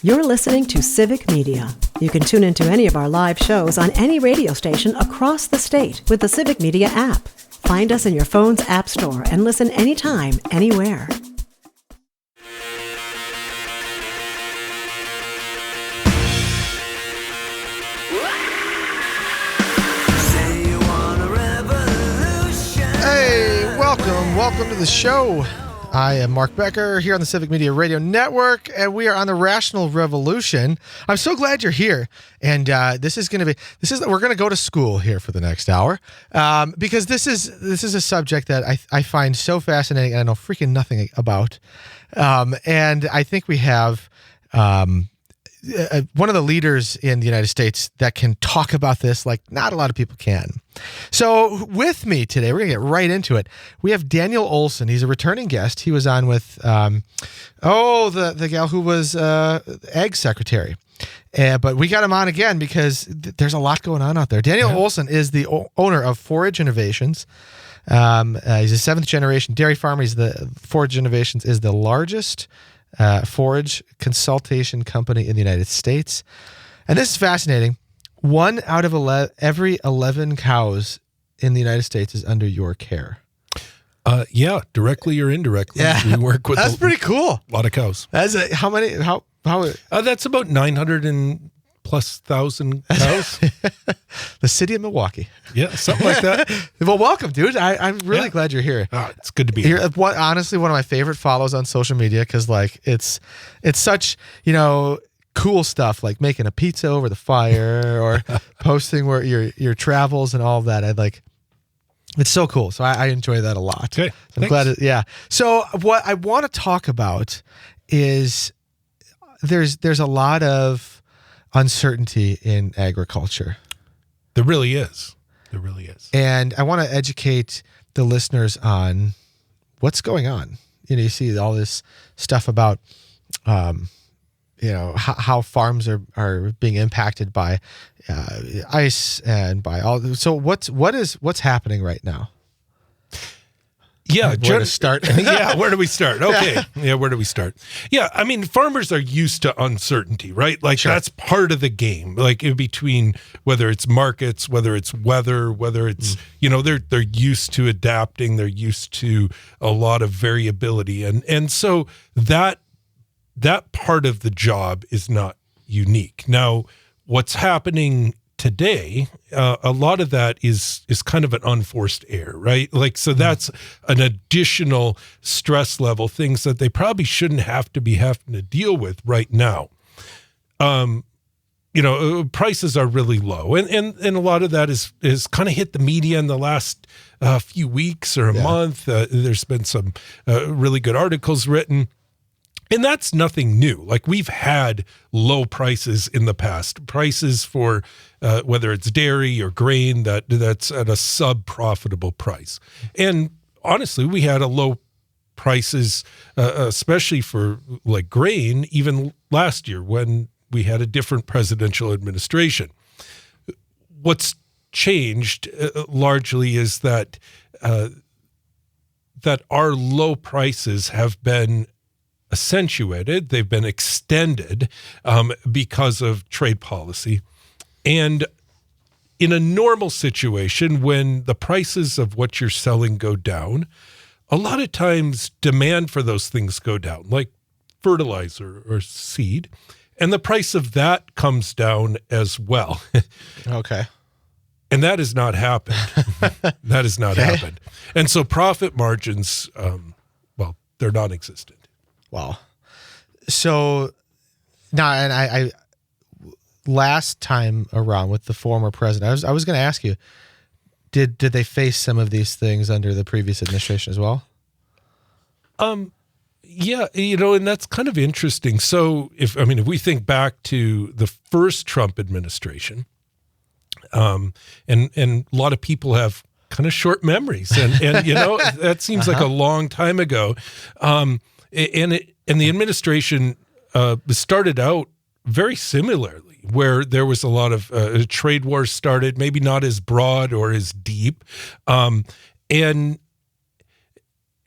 You're listening to Civic Media. You can tune into any of our live shows on any radio station across the state with the Civic Media app. Find us in your phone's app store and listen anytime, anywhere. Hey, welcome to the show. I am Mark Becker here on the Civic Media Radio Network, and we are on the Rational Revolution. I'm so glad you're here, and we're going to go to school here for the next hour, because this is a subject that I find so fascinating and I know freaking nothing about, and I think we have one of the leaders in the United States that can talk about this like not a lot of people can. So with me today, we're going to get right into it. We have Daniel Olson. He's a returning guest. He was on with, the gal who was Ag Secretary. But we got him on again because there's a lot going on out there. Daniel Olson is the owner of Forage Innovations. He's a seventh generation dairy farmer. Forage Innovations is the largest forage consultation company in the United States. And this is fascinating. 1 out of every 11 cows in the United States is under your care. Directly or indirectly. Yeah, we work with that's pretty cool. A lot of cows. How many? That's about 900 and plus thousand cows. The city of Milwaukee. Yeah, something like that. Well, welcome, dude. I'm really glad you're here. It's good to be here. Honestly, one of my favorite follows on social media because it's such cool stuff like making a pizza over the fire or posting where your travels and all of that. It's so cool. So I enjoy that a lot. Okay, I'm glad. So what I want to talk about is there's a lot of uncertainty in agriculture. There really is. And I want to educate the listeners on what's going on. You see all this stuff about, how farms are being impacted by ice and by all. So what's happening right now? Yeah, where to start? Where do we start? Okay. Yeah, where do we start? Yeah, I mean, farmers are used to uncertainty, right? Like That's part of the game. Like in between, whether it's markets, whether it's weather, whether it's they're used to adapting. They're used to a lot of variability, and so that part of the job is not unique. Now, what's happening today, a lot of that is kind of an unforced error, right? Like, so that's an additional stress level, things that they probably shouldn't have to be having to deal with right now. Prices are really low, and a lot of that is kind of hit the media in the last few weeks or a month. There's been some really good articles written. And that's nothing new. Like we've had low prices in the past, prices for whether it's dairy or grain that's at a sub-profitable price. And honestly, we had a low prices, especially for like grain, even last year when we had a different presidential administration. What's changed largely is that our low prices have been accentuated, they've been extended because of trade policy. And in a normal situation, when the prices of what you're selling go down, a lot of times demand for those things go down, like fertilizer or seed, and the price of that comes down as well. Okay. And that has not happened. That has not happened. And so profit margins, they're non-existent. Wow. So now, and I last time around with the former president, I was going to ask you, did they face some of these things under the previous administration as well? Yeah, and that's kind of interesting. So if we think back to the first Trump administration, and a lot of people have kind of short memories, and that seems like a long time ago. And the administration started out very similarly, where there was a lot of trade wars started, maybe not as broad or as deep, and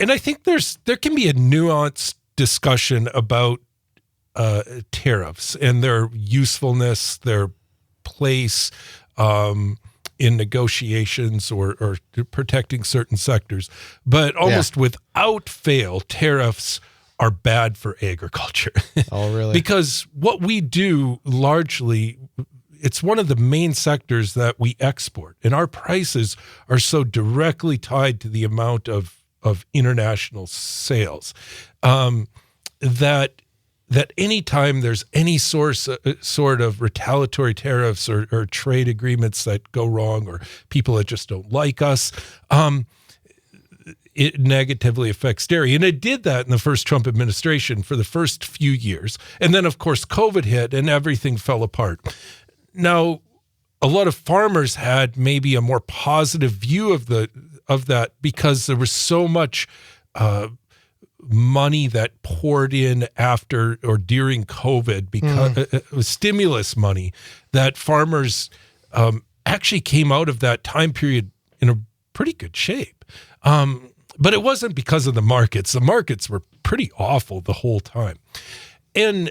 I think there can be a nuanced discussion about tariffs and their usefulness, their place in negotiations or protecting certain sectors. But almost without fail, tariffs are bad for agriculture. Oh, really? Because what we do largely, it's one of the main sectors that we export, and our prices are so directly tied to the amount of international sales that anytime there's any sort of retaliatory tariffs or trade agreements that go wrong or people that just don't like us, it negatively affects dairy. And it did that in the first Trump administration for the first few years. And then, of course, COVID hit and everything fell apart. Now, a lot of farmers had maybe a more positive view of that because there was so much money that poured in after or during COVID because it was stimulus money that farmers actually came out of that time period in a pretty good shape. But it wasn't because of the markets. The markets were pretty awful the whole time. And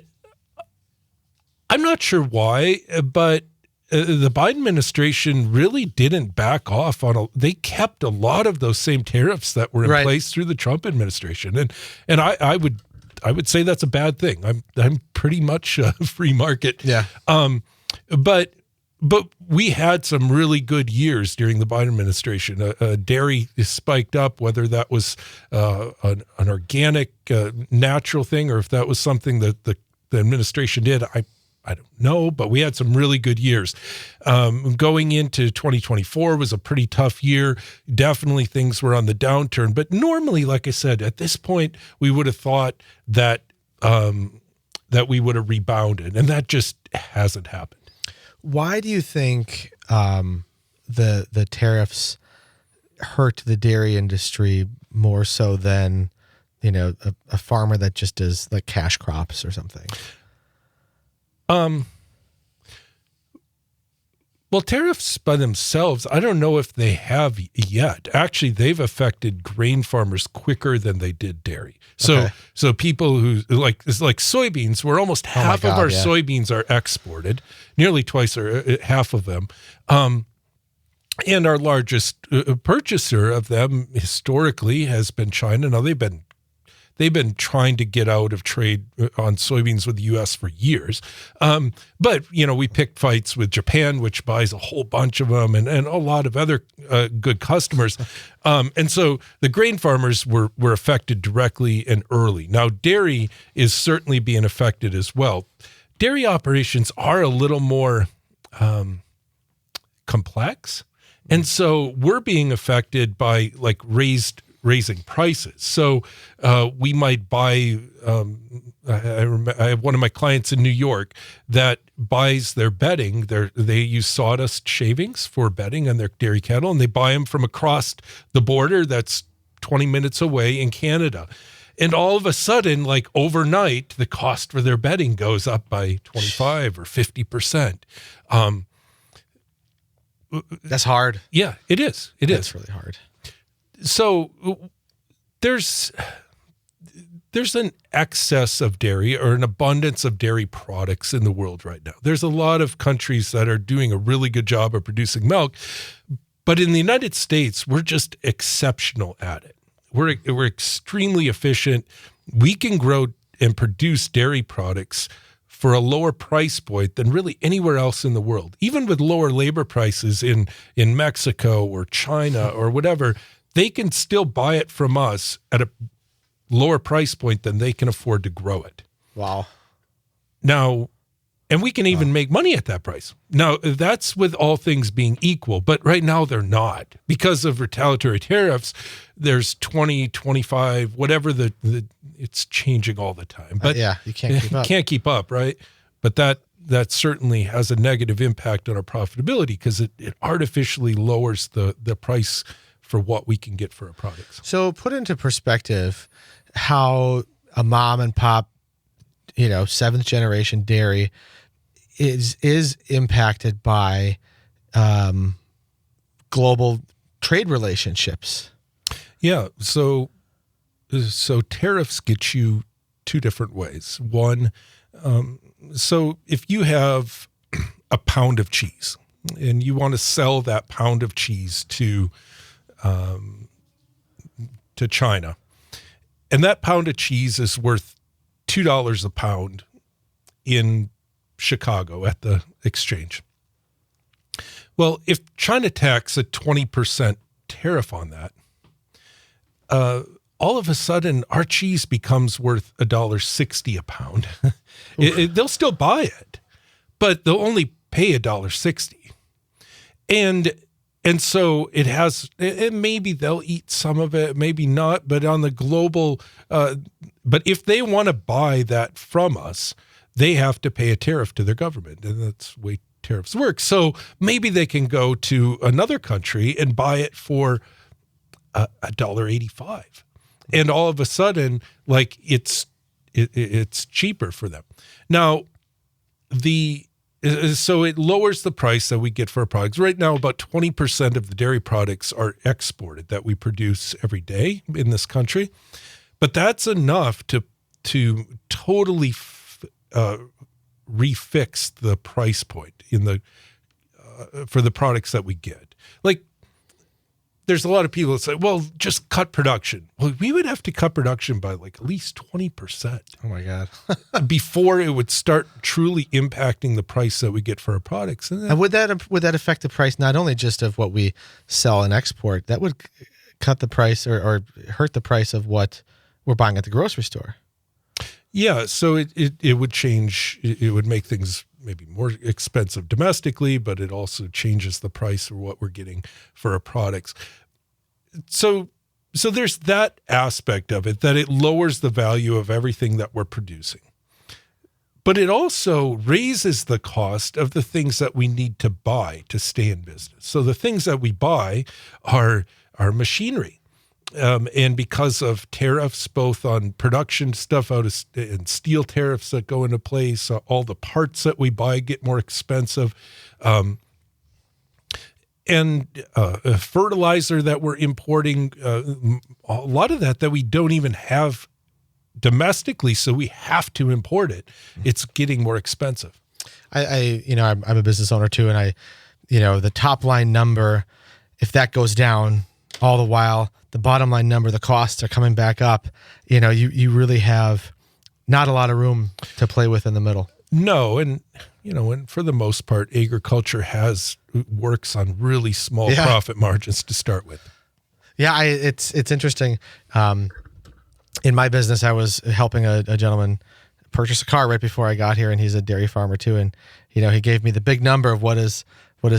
I'm not sure why, but the Biden administration really didn't back off they kept a lot of those same tariffs that were in place through the Trump administration. And I would say that's a bad thing. I'm pretty much a free market. Yeah. But we had some really good years during the Biden administration. Dairy spiked up, whether that was an organic, natural thing, or if that was something that the administration did. I don't know, but we had some really good years. Going into 2024 was a pretty tough year. Definitely things were on the downturn. But normally, like I said, at this point, we would have thought that we would have rebounded, and that just hasn't happened. Why do you think the tariffs hurt the dairy industry more so than, a farmer that just does like cash crops or something? Well, tariffs by themselves, I don't know if they have yet. Actually, they've affected grain farmers quicker than they did dairy. So people who like soybeans, where almost half of our soybeans are exported, nearly twice or half of them. And our largest purchaser of them historically has been China. Now they've been trying to get out of trade on soybeans with the U.S. for years. But, we picked fights with Japan, which buys a whole bunch of them, and a lot of other good customers. And so the grain farmers were affected directly and early. Now, dairy is certainly being affected as well. Dairy operations are a little more complex. And so we're being affected by like raising prices. So we might buy, I have one of my clients in New York that buys their bedding. They use sawdust shavings for bedding on their dairy cattle, and they buy them from across the border that's 20 minutes away in Canada. And all of a sudden, like overnight, the cost for their bedding goes up by 25 or 50%. That's hard. Yeah, it is. That's really hard. So there's an excess of dairy or an abundance of dairy products in the world right now. There's a lot of countries that are doing a really good job of producing milk, but in the United States, we're just exceptional at it. We're extremely efficient. We can grow and produce dairy products for a lower price point than really anywhere else in the world. Even with lower labor prices in Mexico or China or whatever, they can still buy it from us at a lower price point than they can afford to grow it. Wow. Now, and we can even make money at that price. Now, that's with all things being equal, but right now they're not. Because of retaliatory tariffs, there's 20, 25, whatever it's changing all the time. But you can't keep up. Can't keep up, right? But that certainly has a negative impact on our profitability because it artificially lowers the price for what we can get for our products. So put into perspective how a mom and pop, 7th generation dairy is impacted by global trade relationships. Yeah. So tariffs get you two different ways. One, So if you have a pound of cheese and you want to sell that pound of cheese to China, and that pound of cheese is worth $2 a pound in Chicago at the exchange. Well, if China tacks a 20% tariff on that, all of a sudden our cheese becomes worth $1.60 a pound. They'll still buy it, but they'll only pay $1.60. And so it has, and maybe they'll eat some of it, maybe not, but on the global, but if they want to buy that from us, they have to pay a tariff to their government, and that's the way tariffs work. So maybe they can go to another country and buy it for $1.85. And all of a sudden, like it's cheaper for them. Now, so it lowers the price that we get for our products. Right now, about 20% of the dairy products are exported that we produce every day in this country. But that's enough to totally refix the price point in the for the products that we get. Like, there's a lot of people that say, well, just cut production. Well, we would have to cut production by like at least 20%. Oh my God. before it would start truly impacting the price that we get for our products. And would that affect the price not only just of what we sell and export, that would cut the price or hurt the price of what we're buying at the grocery store? Yeah, so it would change. It would make things maybe more expensive domestically, but it also changes the price of what we're getting for our products. So there's that aspect of it, that it lowers the value of everything that we're producing. But it also raises the cost of the things that we need to buy to stay in business. So the things that we buy are machinery. And because of tariffs, both on production stuff and steel tariffs that go into place, all the parts that we buy get more expensive. And fertilizer that we're importing, a lot of that we don't even have domestically, so we have to import it. It's getting more expensive. I'm a business owner too, and the top line number, if that goes down, all the while the bottom line number, the costs are coming back up. You really have not a lot of room to play with in the middle. No, and for the most part, agriculture works on really small profit margins to start with. Yeah, it's interesting. In my business, I was helping a gentleman purchase a car right before I got here, and he's a dairy farmer too. And he gave me the big number of what his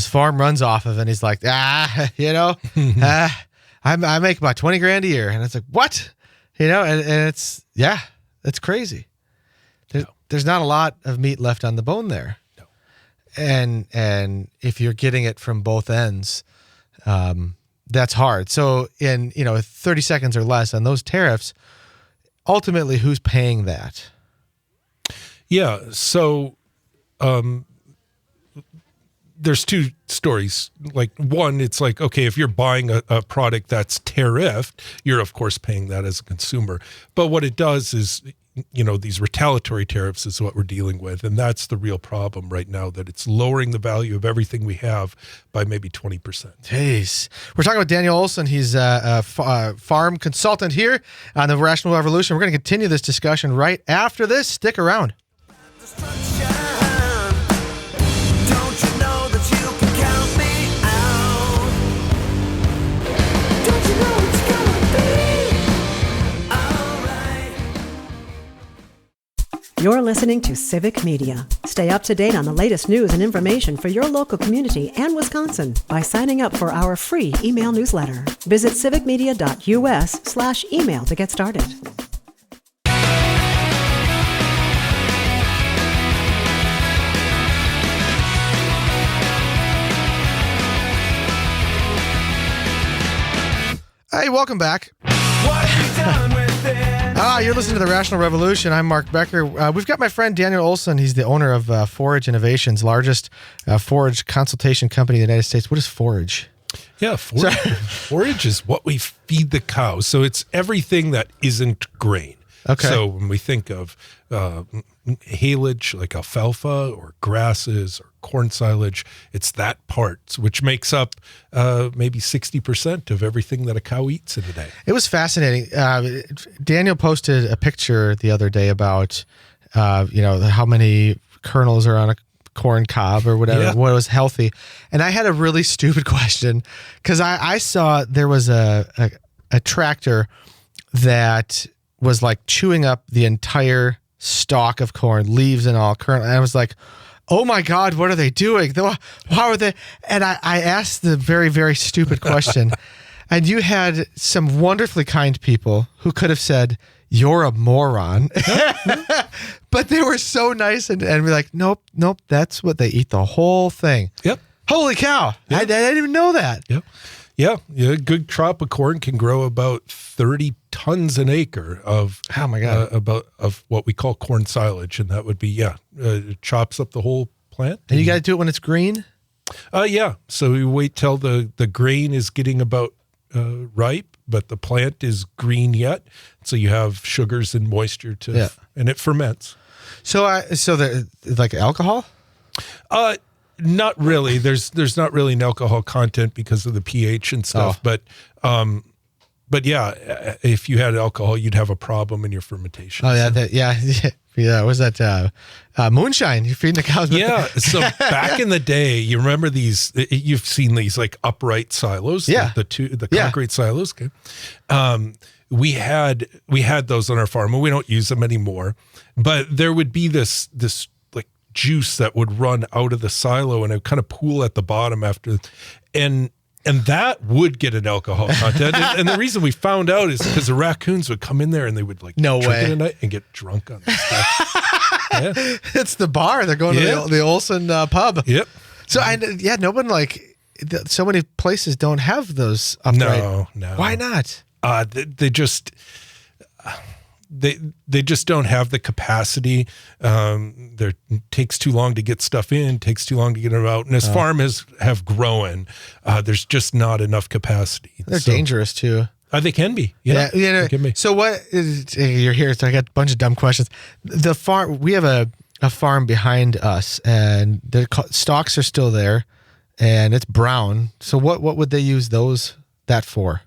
farm runs off of, and he's like, I make about $20,000 a year, and it's like, what? And it's crazy. There's not a lot of meat left on the bone there. No. And if you're getting it from both ends, that's hard. So in 30 seconds or less on those tariffs, ultimately, who's paying that? Yeah. So there's two stories. Like, one, it's like, okay, if you're buying a product that's tariffed, you're of course paying that as a consumer. But what it does is, these retaliatory tariffs is what we're dealing with. And that's the real problem right now, that it's lowering the value of everything we have by maybe 20%. Jeez. We're talking with Daniel Olson. He's a farm consultant here on the Rational Revolution. We're going to continue this discussion right after this. Stick around. You're listening to Civic Media. Stay up to date on the latest news and information for your local community and Wisconsin by signing up for our free email newsletter. Visit civicmedia.us/email to get started. Hey, welcome back. You're listening to The Rational Revolution. I'm Mark Becker. We've got my friend Daniel Olson. He's the owner of Forage Innovations, largest forage consultation company in the United States. What is forage? Yeah, forage is what we feed the cows. So it's everything that isn't grain. Okay. So when we think of haylage, like alfalfa or grasses or corn silage, it's that part, which makes up maybe 60% of everything that a cow eats in a day. It was fascinating. Daniel posted a picture the other day about, how many kernels are on a corn cob or whatever, what was healthy. And I had a really stupid question because I saw there was a tractor that was like chewing up the entire stalk of corn, leaves and all, kernel. And I was like, oh my God, what are they doing? How are they? And I asked the very, very stupid question. And you had some wonderfully kind people who could have said, you're a moron. But they were so nice and be like, nope, that's what they eat, the whole thing. Yep. Holy cow. Yep. I didn't even know that. Yep. Yeah. A good crop of corn can grow about 30 tons an acre of, oh my God, of what we call corn silage. And that would be, it chops up the whole plant. And you got to do it when it's green? Yeah. So we wait till the grain is getting about ripe, but the plant is green yet. So you have sugars and moisture and it ferments. So like alcohol? Not really. There's not really an alcohol content because of the pH and stuff. Oh. But yeah, if you had alcohol, you'd have a problem in your fermentation. Oh yeah, yeah. Was that moonshine? You're feeding the cows. Yeah. So back in the day, you remember these? You've seen these like upright silos. Yeah. The concrete silos. Okay. We had those on our farm, and we don't use them anymore. But there would be this like juice that would run out of the silo, and it would kind of pool at the bottom after, and that would get an alcohol content. And the reason we found out is because the raccoons would come in there and they would like no drink way it at night and get drunk on this stuff. Yeah. It's the bar. They're going to the Olson pub. Yep. So no one so many places don't have those upright. No. Why not? They just don't have the capacity. It takes too long to get stuff in, takes too long to get it out. And as farms have grown, there's just not enough capacity. They're dangerous too. They can be. Yeah. They can be. So what you're here. So I got a bunch of dumb questions. The farm, we have a farm behind us and the stalks are still there and it's brown. So what would they use that for?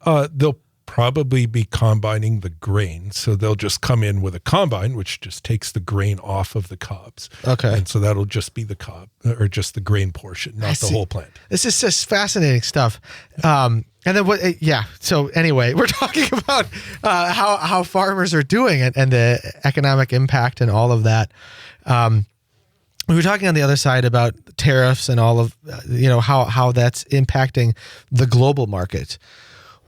They'll probably be combining the grain. So they'll just come in with a combine, which just takes the grain off of the cobs. Okay. And so that'll just be the cob or just the grain portion, not the whole plant. This is just fascinating stuff. And then so anyway, we're talking about how farmers are doing it and the economic impact and all of that. We were talking on the other side about tariffs and all of, how that's impacting the global market.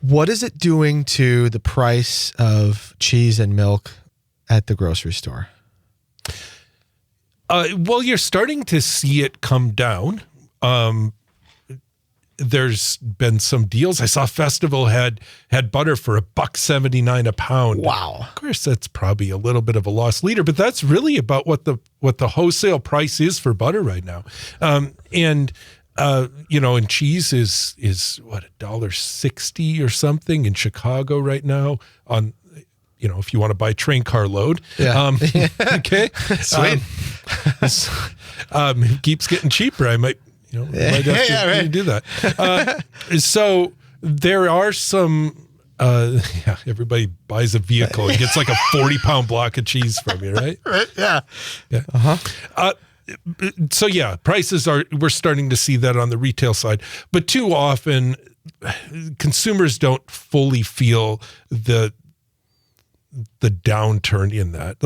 What is it doing to the price of cheese and milk at the grocery store? Well, you're starting to see it come down. There's been some deals. I saw Festival had butter for $1.79 a pound. Wow. Of course, that's probably a little bit of a loss leader, but that's really about what the wholesale price is for butter right now. And cheese is what, $1.60 or something in Chicago right now on, if you want to buy train car load. Yeah. Okay. Sweet. It keeps getting cheaper. I might have to do that. So there are some, everybody buys a vehicle and gets like a 40-pound block of cheese from you, right? Right. Yeah. Yeah. Uh-huh. So we're starting to see that on the retail side, but too often consumers don't fully feel the downturn in that.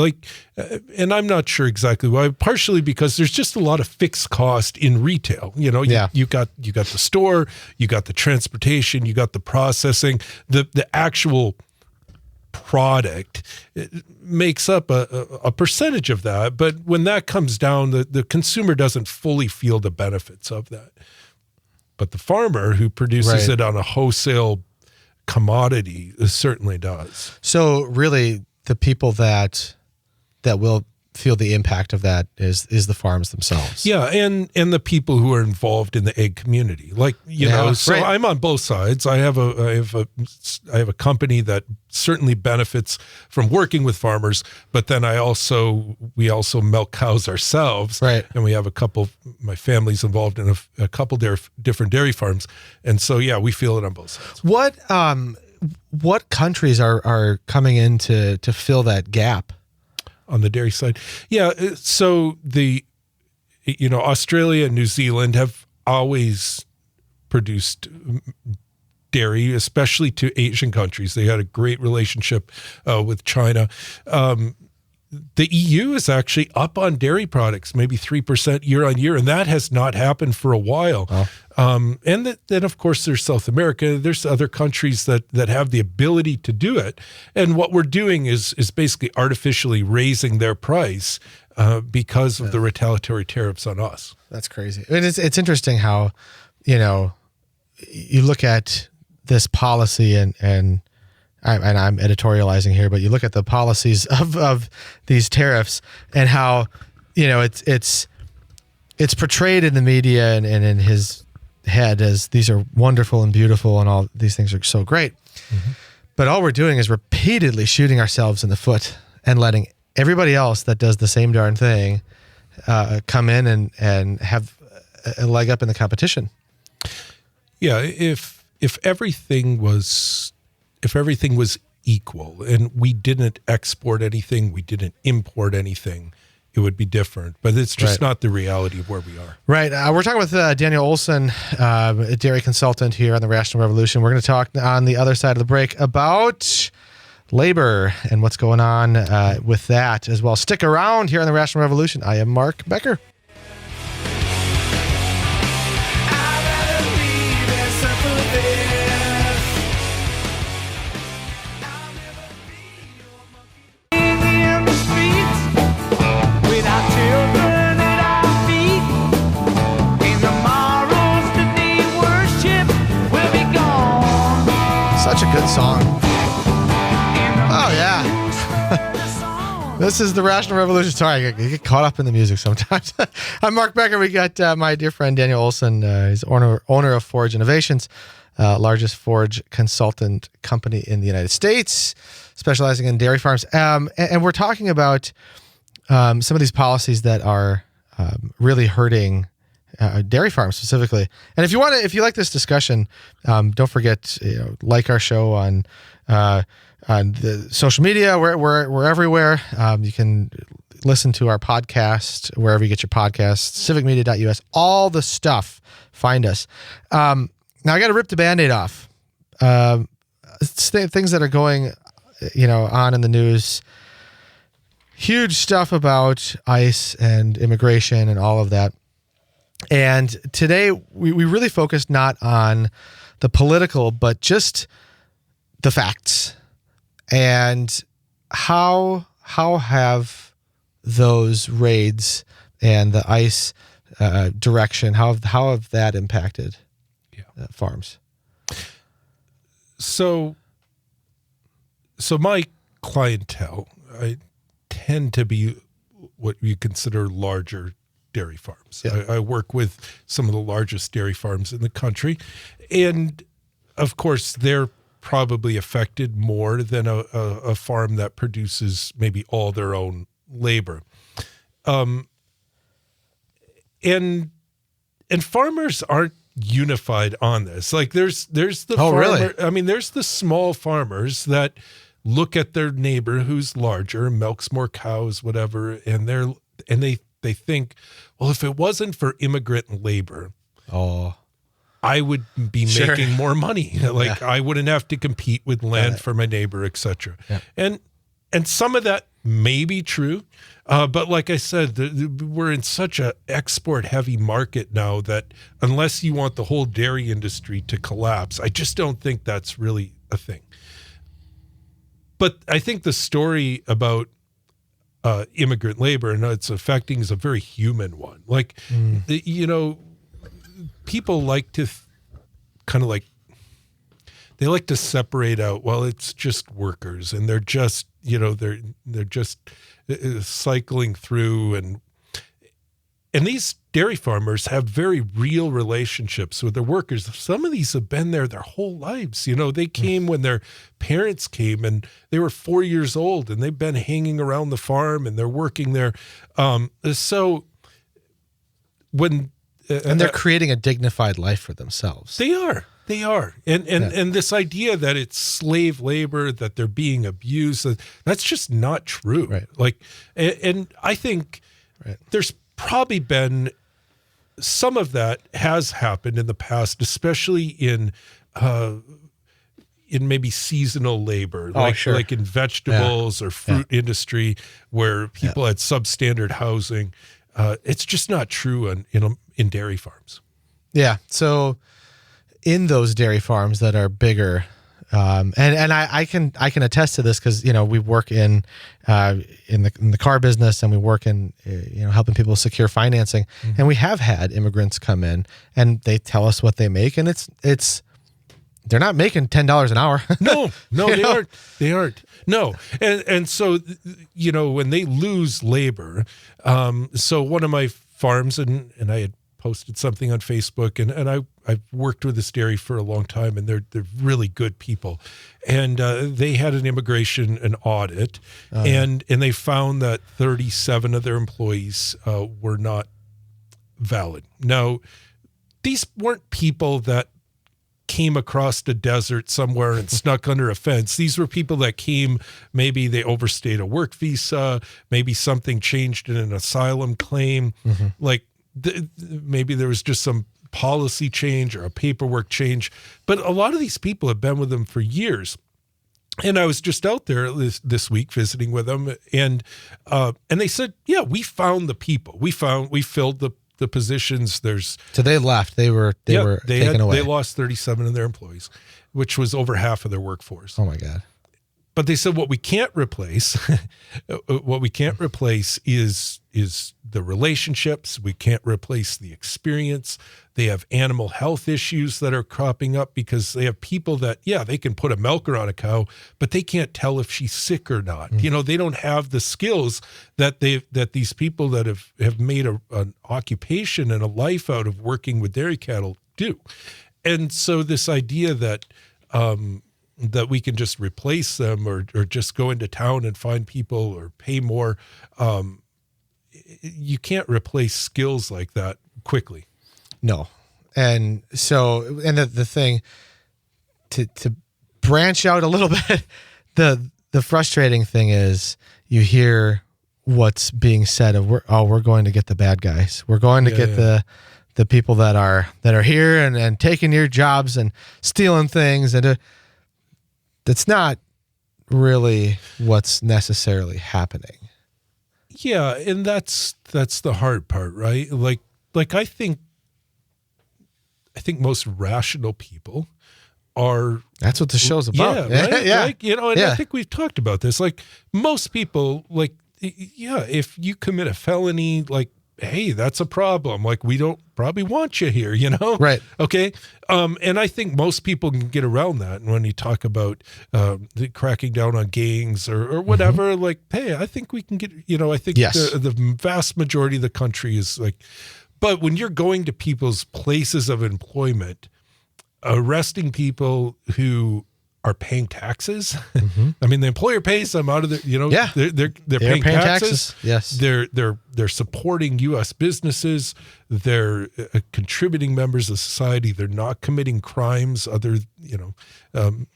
And I'm not sure exactly why, partially because there's just a lot of fixed cost in retail. You got the store, you got the transportation, you got the processing, the actual product makes up a percentage of that. But when that comes down, the consumer doesn't fully feel the benefits of that. But the farmer who produces it on a wholesale commodity certainly does. So really the people that will feel the impact of that is the farms themselves. Yeah, and the people who are involved in the egg community, like so right. I'm on both sides. I have a company that certainly benefits from working with farmers, but then we also milk cows ourselves, right? And we have my family's involved in a couple different dairy farms, and so we feel it on both sides. What countries are coming in to fill that gap? On the dairy side. Yeah. So Australia and New Zealand have always produced dairy, especially to Asian countries. They had a great relationship with China. The EU is actually up on dairy products, maybe 3% year on year, and that has not happened for a while. Oh. And then, of course, there's South America. There's other countries that have the ability to do it. And what we're doing is basically artificially raising their price because of the retaliatory tariffs on us. That's crazy. It's interesting how, you look at this policy and I'm editorializing here, but you look at the policies of these tariffs and how, it's portrayed in the media and in his head as these are wonderful and beautiful and all these things are so great. Mm-hmm. But all we're doing is repeatedly shooting ourselves in the foot and letting everybody else that does the same darn thing come in and have a leg up in the competition. Yeah, if everything was equal and we didn't export anything, we didn't import anything, it would be different. But it's just not the reality of where we are. Right. We're talking with Daniel Olson, a dairy consultant here on the Rational Revolution. We're going to talk on the other side of the break about labor and what's going on with that as well. Stick around here on the Rational Revolution. I am Mark Becker. Such a good song. Oh, yeah. This is the Rational Revolution. Sorry, I get caught up in the music sometimes. I'm Mark Becker. We got my dear friend Daniel Olson. He's owner of Forage Innovations, largest forage consultant company in the United States, specializing in dairy farms. And we're talking about some of these policies that are really hurting dairy farms specifically. And if you like this discussion, don't forget, like our show on the social media. We're everywhere. You can listen to our podcast wherever you get your podcasts, civicmedia.us, all the stuff. Find us. Now I got to rip the Band-Aid off. Things that are going, on in the news. Huge stuff about ICE and immigration and all of that. And today we really focused not on the political, but just the facts and how have those raids and the ICE direction, how have that impacted farms? So my clientele, I tend to be what you consider larger dairy farms. Yeah. I work with some of the largest dairy farms in the country. And of course, they're probably affected more than a farm that produces maybe all their own labor. And farmers aren't unified on this. Like there's the farmer, really? I mean, there's the small farmers that look at their neighbor who's larger, milks more cows, whatever, and they think, well, if it wasn't for immigrant labor, I would be making more money. I wouldn't have to compete with land for my neighbor, etc. Yeah. And some of that may be true, but like I said, we're in such a export-heavy market now that unless you want the whole dairy industry to collapse, I just don't think that's really a thing. But I think the story about immigrant labor and its affecting is a very human one. People like to they like to separate out, well, it's just workers and they're just, they're just cycling through, and these dairy farmers have very real relationships with their workers. Some of these have been there their whole lives. They came when their parents came, and they were 4 years old, and they've been hanging around the farm, and they're working there. So when and they're creating a dignified life for themselves. They are. And this idea that it's slave labor, that they're being abused, that's just not true. Right. And I think there's probably been some of that has happened in the past, especially in maybe seasonal labor, like in vegetables or fruit industry, where people had substandard housing. It's just not true in dairy farms. Yeah. So in those dairy farms that are bigger, and I can attest to this because we work in the car business, and we work in helping people secure financing, and we have had immigrants come in and they tell us what they make, and it's they're not making $10 an hour. No, they aren't. No, and so when they lose labor, so one of my farms, and I had posted something on Facebook, and I've worked with this dairy for a long time, and they're really good people, and they had an audit, and they found that 37 of their employees were not valid. Now, these weren't people that came across the desert somewhere and snuck under a fence. These were people that came, maybe they overstayed a work visa, maybe something changed in an asylum claim, maybe there was just some policy change or a paperwork change. But a lot of these people have been with them for years. And I was just out there this week visiting with them, and they said, "Yeah, we found the people. We filled the positions." So they left. They were taken away. They lost 37 of their employees, which was over half of their workforce. Oh my God. But they said what we can't replace is the relationships. We can't replace the experience. They have animal health issues that are cropping up because they have people that, they can put a milker on a cow, but they can't tell if she's sick or not. They don't have the skills that these people that have made an occupation and a life out of working with dairy cattle do. And so this idea that we can just replace them or just go into town and find people or pay more. You can't replace skills like that quickly. No. And so, and the thing to branch out a little bit, the frustrating thing is you hear what's being said of we're going to get the bad guys. We're going to get the people that are here and taking your jobs and stealing things, and that's not really what's necessarily happening. Yeah, and that's the hard part, right? Like I think most rational people are. That's what the show's about. Yeah, right? Yeah. I think we've talked about this. Like most people, if you commit a felony, hey, that's a problem. We don't probably want you here, Right. Okay. And I think most people can get around that. And when you talk about the cracking down on gangs or whatever, hey, I think we can get, I think the vast majority of the country is but when you're going to people's places of employment, arresting people who are paying taxes. I mean, the employer pays them out of the, they're paying taxes. Yes. They're supporting U.S. businesses. They're contributing members of society. They're not committing crimes other than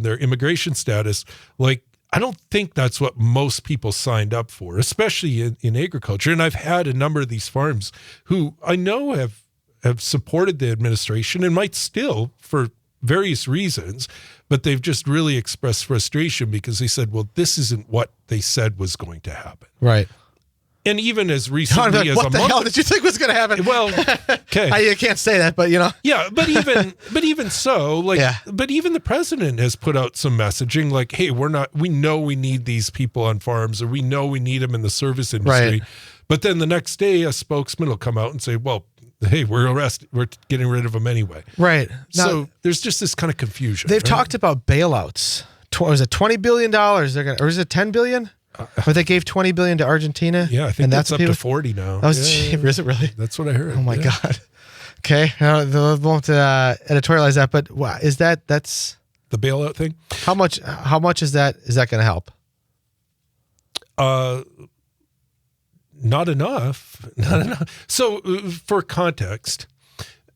their immigration status. I don't think that's what most people signed up for, especially in agriculture. And I've had a number of these farms who I know have supported the administration and might still for various reasons, but they've just really expressed frustration because they said, well, this isn't what they said was going to happen. Right. And even as recently as what the hell did you think was going to happen? Well, okay. You can't say that, but Yeah, but even so, but even the president has put out some messaging hey, we know we need these people on farms, or we know we need them in the service industry. Right. But then the next day a spokesman will come out and say, well, hey, we're getting rid of them anyway. Right. So there's just this kind of confusion. They've talked about bailouts. Was it $20 billion? Or is it $10 billion? But they gave $20 billion to Argentina. Yeah, I think that's up to 40 now. That was cheap. Is it really? That's what I heard. Oh my God. Okay, I won't editorialize that, but is that's the bailout thing? How much is that going to help? Not enough. Not enough. So for context,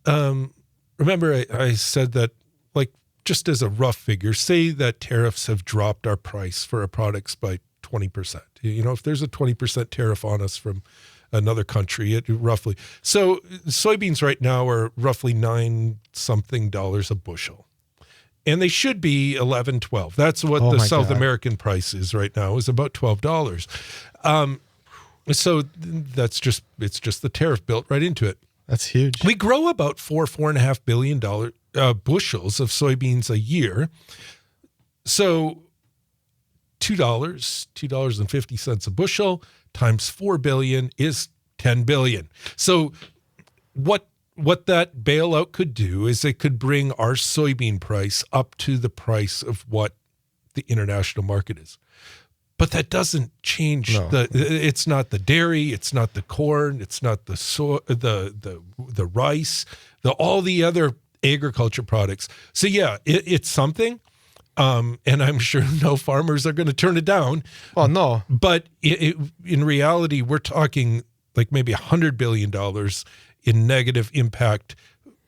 remember I said that, like, just as a rough figure, say that tariffs have dropped our price for our products by 20%. You know, if there's a 20% tariff on us from another country, roughly. So soybeans right now are roughly $9 something a bushel. And they should be 11, 12. That's what the South American price is right now, is about $12. So it's just the tariff built right into it. That's huge. We grow about $4.5 billion bushels of soybeans a year. So $2.50 a bushel times 4 billion is 10 billion. So what that bailout could do is it could bring our soybean price up to the price of what the international market is. But that doesn't change it's not the dairy, it's not the corn, it's not the the rice, all the other agriculture products. So yeah, it's something. And I'm sure no farmers are going to turn it down. Well, no. But in reality, we're talking like maybe $100 billion in negative impact,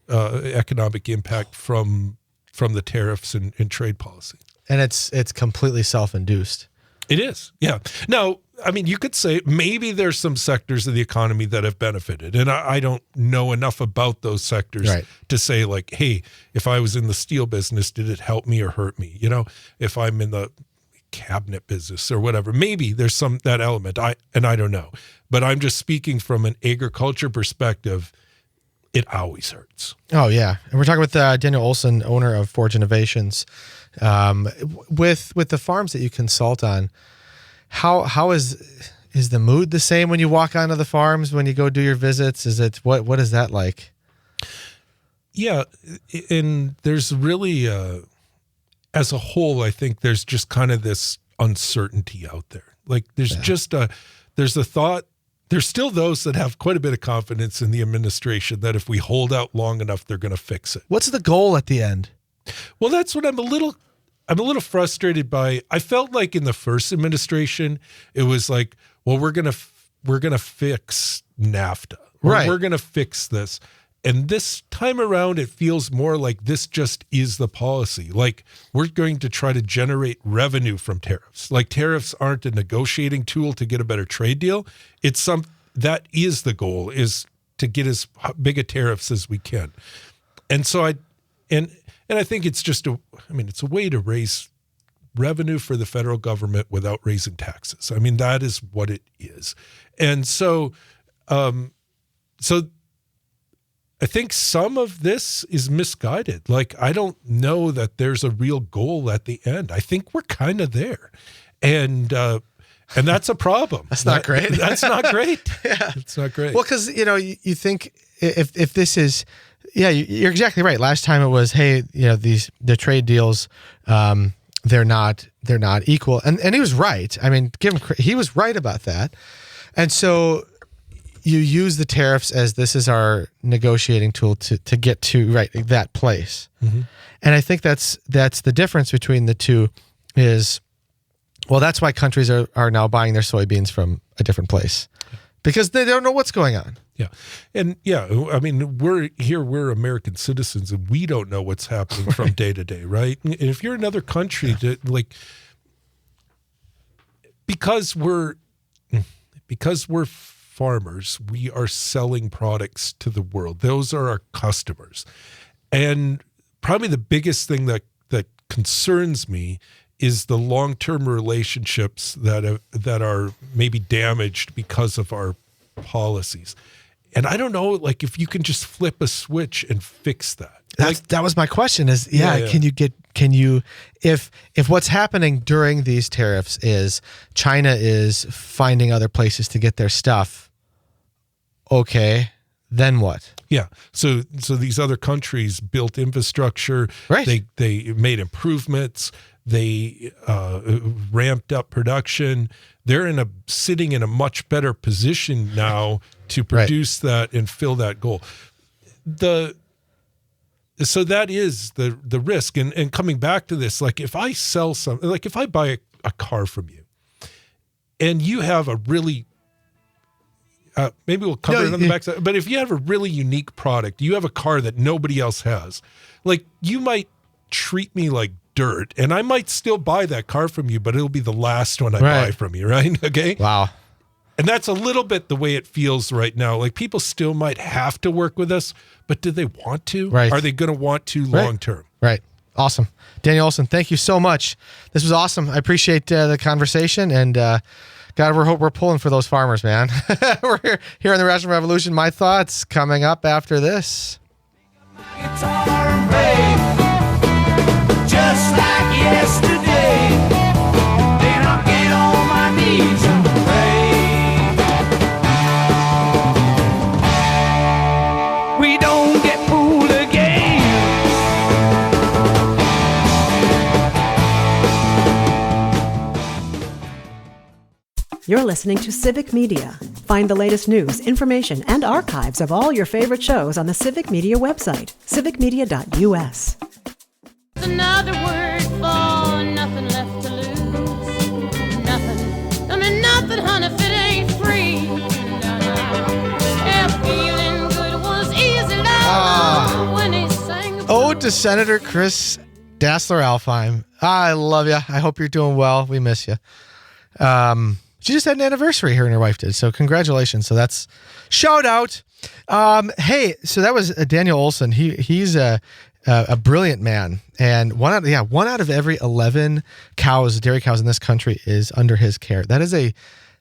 economic impact from the tariffs and trade policy. And it's completely self-induced. It is, yeah. Now, I mean, you could say maybe there's some sectors of the economy that have benefited, and I don't know enough about those sectors to say, like, hey, if I was in the steel business, did it help me or hurt me? You know, if I'm in the cabinet business or whatever, maybe there's that element. I don't know, but I'm just speaking from an agriculture perspective. It always hurts. Oh yeah, and we're talking with Daniel Olson, owner of Forge Innovations. With the farms that you consult on, how is the mood the same when you walk onto the farms, when you go do your visits? Is it what is that like? Yeah, and there's really as a whole, I think there's just kind of this uncertainty out there. Like there's there's a thought. There's still those that have quite a bit of confidence in the administration that if we hold out long enough, they're going to fix it. What's the goal at the end? Well, that's what I'm a little frustrated by. I felt like in the first administration, it was like, well, we're going to fix NAFTA. Right. We're going to fix this. And this time around, it feels more like this just is the policy. Like we're going to try to generate revenue from tariffs. Like tariffs aren't a negotiating tool to get a better trade deal. That is the goal, is to get as big a tariffs as we can. And so I think it's just it's a way to raise revenue for the federal government without raising taxes. I mean, that is what it is. And so I think some of this is misguided. Like, I don't know that there's a real goal at the end. I think we're kind of there. And that's a problem. That's not great. That's not great. Yeah. It's not great. Well, because, you think if this is, yeah, you're exactly right. Last time it was, hey, the trade deals, they're not equal. And he was right. I mean, he was right about that. And so you use the tariffs as this is our negotiating tool to get to that place. Mm-hmm. And I think that's the difference between the two is, well, that's why countries are now buying their soybeans from a different place because they don't know what's going on. Yeah. And yeah, I mean, we're American citizens and we don't know what's happening from day to day, right? And if you're another country because we're farmers, we are selling products to the world. Those are our customers. And probably the biggest thing that concerns me is the long-term relationships that are maybe damaged because of our policies. And I don't know, like, if you can just flip a switch and fix that. That was my question is, can you, if what's happening during these tariffs is China is finding other places to get their stuff, okay, then what? Yeah. So these other countries built infrastructure. Right. They made improvements. They ramped up production. They're sitting in a much better position now to produce that and fill that goal. So that is the risk. And coming back to this, like if I sell something, like if I buy a car from you and you have a really, maybe we'll cover it on the backside, but if you have a really unique product, you have a car that nobody else has, like you might treat me like dirt and I might still buy that car from you, but it'll be the last one I buy from you, right? Okay. Wow. And that's a little bit the way it feels right now. Like people still might have to work with us, but do they want to? Right. Are they going to want to long term? Right. Awesome. Daniel Olson, thank you so much. This was awesome. I appreciate the conversation, and God, we're pulling for those farmers, man. We're here on the Rational Revolution. My thoughts coming up after this. Guitar, babe, just like yesterday. Then I'll get on my knees and pray. We don't get fooled again. You're listening to Civic Media. Find the latest news, information, and archives of all your favorite shows on the Civic Media website, civicmedia.us. Another word for nothing left to lose. Nothing. I mean nothing, honey, if it ain't free. Yeah, feeling good was easy love when he sang. Ode to Senator Chris Dassler-Alfheim. I love you. I hope you're doing well. We miss you. She just had an anniversary, her and her wife did. So congratulations. So that's shout out. Hey, so that was Daniel Olson. He's a brilliant man, and one out of every 11 dairy cows in this country is under his care. That is a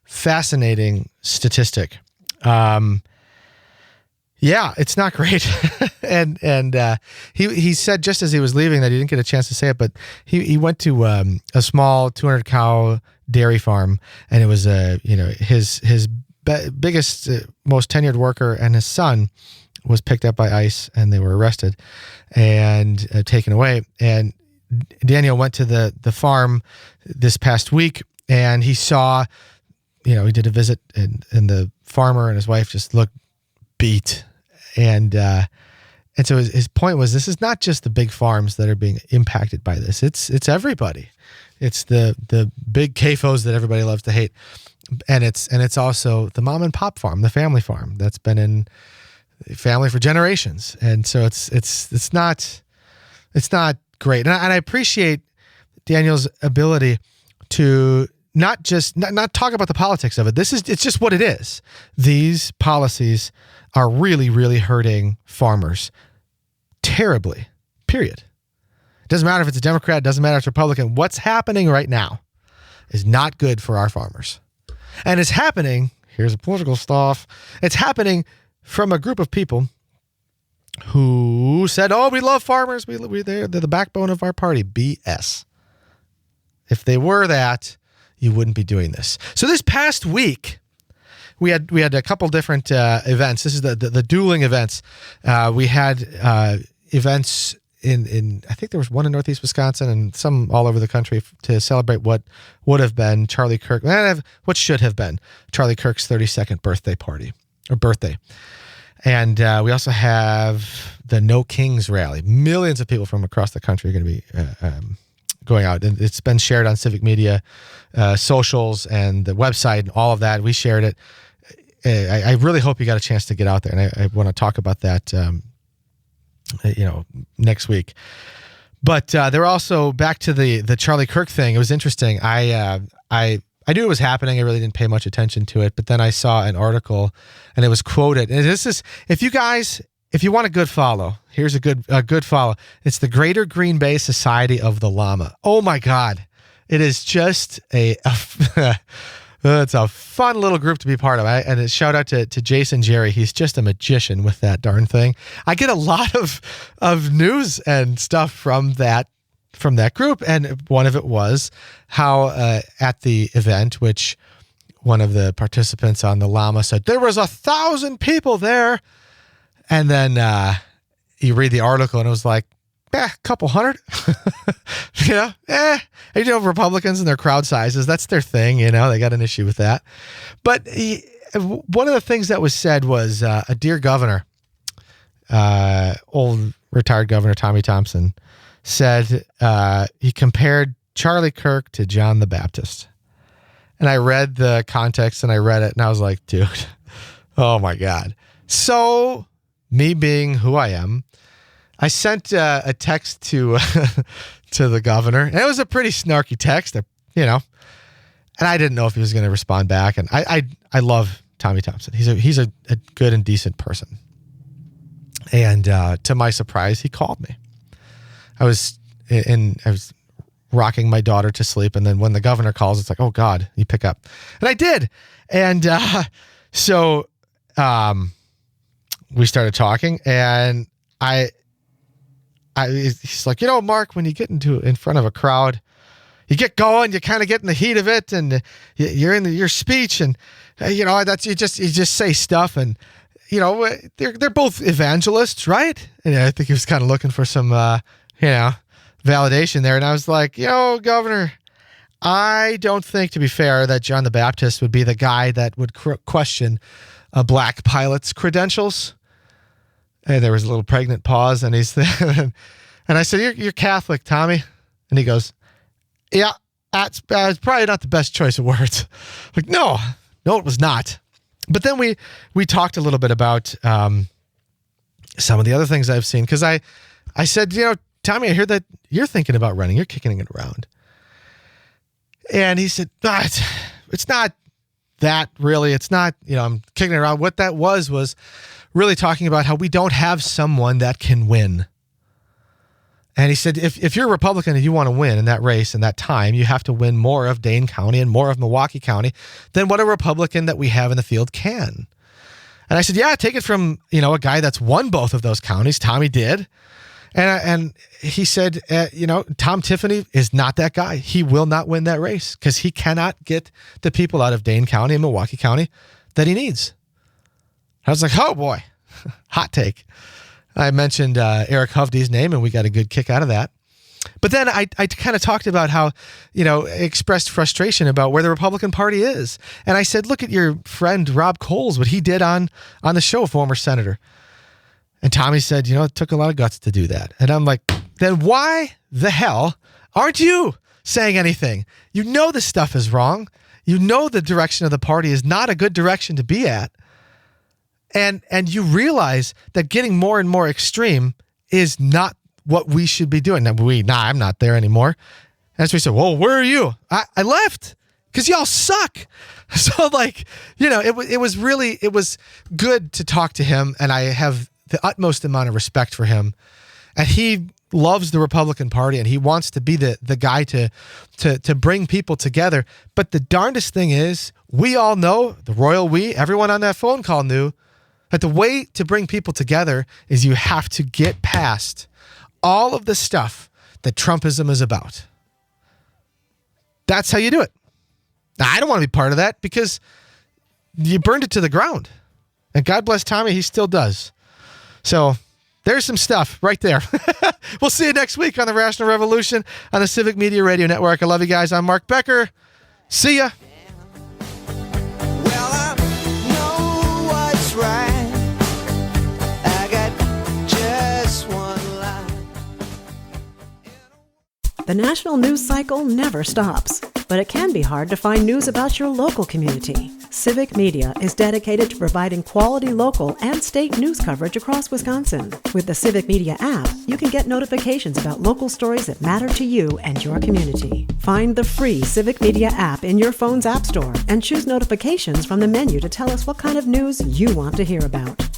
fascinating statistic. Yeah, it's not great. and he said just as he was leaving that he didn't get a chance to say it, but he went to a small 200 cow dairy farm, and it was his biggest, most tenured worker, and his son was picked up by ICE, and they were arrested and taken away. And Daniel went to the farm this past week, and he saw, he did a visit, and the farmer and his wife just looked beat. And so his point was, this is not just the big farms that are being impacted by this. It's everybody. It's the big CAFOs that everybody loves to hate. And it's also the mom and pop farm, the family farm that's been in family for generations. And so it's not great. And I appreciate Daniel's ability to not talk about the politics of it. It's just what it is. These policies are really, really hurting farmers terribly, period. It doesn't matter if it's a Democrat, it doesn't matter if it's Republican. What's happening right now is not good for our farmers. And it's happening, here's the political stuff, it's happening from a group of people who said, oh, we love farmers, they're the backbone of our party. BS. If they were that, you wouldn't be doing this. So this past week, we had a couple different events. This is the dueling events. We had events in I think there was one in Northeast Wisconsin and some all over the country to celebrate what would have been what should have been Charlie Kirk's 32nd birthday party or birthday. And we also have the No Kings rally. Millions of people from across the country are going to be going out. And it's been shared on Civic Media socials and the website and all of that. We shared it. I really hope you got a chance to get out there, and I want to talk about that, next week. But they're also back to the Charlie Kirk thing. It was interesting. I knew it was happening. I really didn't pay much attention to it, but then I saw an article, and it was quoted. And this is, if you want a good follow, here's a good follow. It's the Greater Green Bay Society of the Llama. Oh my God, it is just it's a fun little group to be part of. And a shout out to Jason Jerry. He's just a magician with that darn thing. I get a lot of news and stuff from that group. And one of it was how at the event, which one of the participants on the llama said, there was 1,000 people there. And then you read the article and it was like, a couple hundred, Republicans and their crowd sizes, that's their thing. They got an issue with that. But one of the things that was said was a dear governor, old retired Governor Tommy Thompson, said he compared Charlie Kirk to John the Baptist. And I read the context and I read it and I was like, dude, oh my God. So me being who I am, I sent a text to the governor, and it was a pretty snarky text, and I didn't know if he was going to respond back. And I love Tommy Thompson. He's a good and decent person. And to my surprise, he called me. I was rocking my daughter to sleep, and then when the governor calls, it's like, oh God, you pick up, and I did. And so we started talking, and he's like, Mark, when you get in front of a crowd, you get going, you kind of get in the heat of it, and you're in your speech, and that's you just say stuff, and they're both evangelists, right? And I think he was kind of looking for some validation there, and I was like, Governor, I don't think, to be fair, that John the Baptist would be the guy that would question a black pilot's credentials. And there was a little pregnant pause, and and I said, "You're Catholic, Tommy," and he goes, "Yeah, that's probably not the best choice of words." Like, no, it was not. But then we talked a little bit about some of the other things I've seen, because I said, Tommy, I hear that you're thinking about running, you're kicking it around, and he said, it's not that really. It's not, I'm kicking it around. What that was really talking about how we don't have someone that can win. And he said, if you're a Republican and you want to win in that race and that time, you have to win more of Dane County and more of Milwaukee County than what a Republican that we have in the field can. And I said, yeah, take it from, a guy that's won both of those counties. Tommy did. And he said, Tom Tiffany is not that guy. He will not win that race because he cannot get the people out of Dane County and Milwaukee County that he needs. I was like, oh boy, hot take. I mentioned Eric Hovde's name, and we got a good kick out of that. But then I kind of talked about how, expressed frustration about where the Republican Party is. And I said, look at your friend Rob Coles, what he did on the show, former senator. And Tommy said, it took a lot of guts to do that. And I'm like, then why the hell aren't you saying anything? You know this stuff is wrong. You know the direction of the party is not a good direction to be at. And you realize that getting more and more extreme is not what we should be doing. I'm not there anymore. And so we said, well, where are you? I left because y'all suck. So it was good to talk to him. And I have the utmost amount of respect for him. And he loves the Republican Party, and he wants to be the guy to bring people together. But the darndest thing is, we all know, the royal we, everyone on that phone call knew, that the way to bring people together is you have to get past all of the stuff that Trumpism is about. That's how you do it. Now, I don't want to be part of that because you burned it to the ground. And God bless Tommy, he still does. So there's some stuff right there. We'll see you next week on the Rational Revolution on the Civic Media Radio Network. I love you guys. I'm Mark Becker. See ya. Well, I know what's right. I got just one line. The national news cycle never stops, but it can be hard to find news about your local community. Civic Media is dedicated to providing quality local and state news coverage across Wisconsin. With the Civic Media app, you can get notifications about local stories that matter to you and your community. Find the free Civic Media app in your phone's app store and choose notifications from the menu to tell us what kind of news you want to hear about.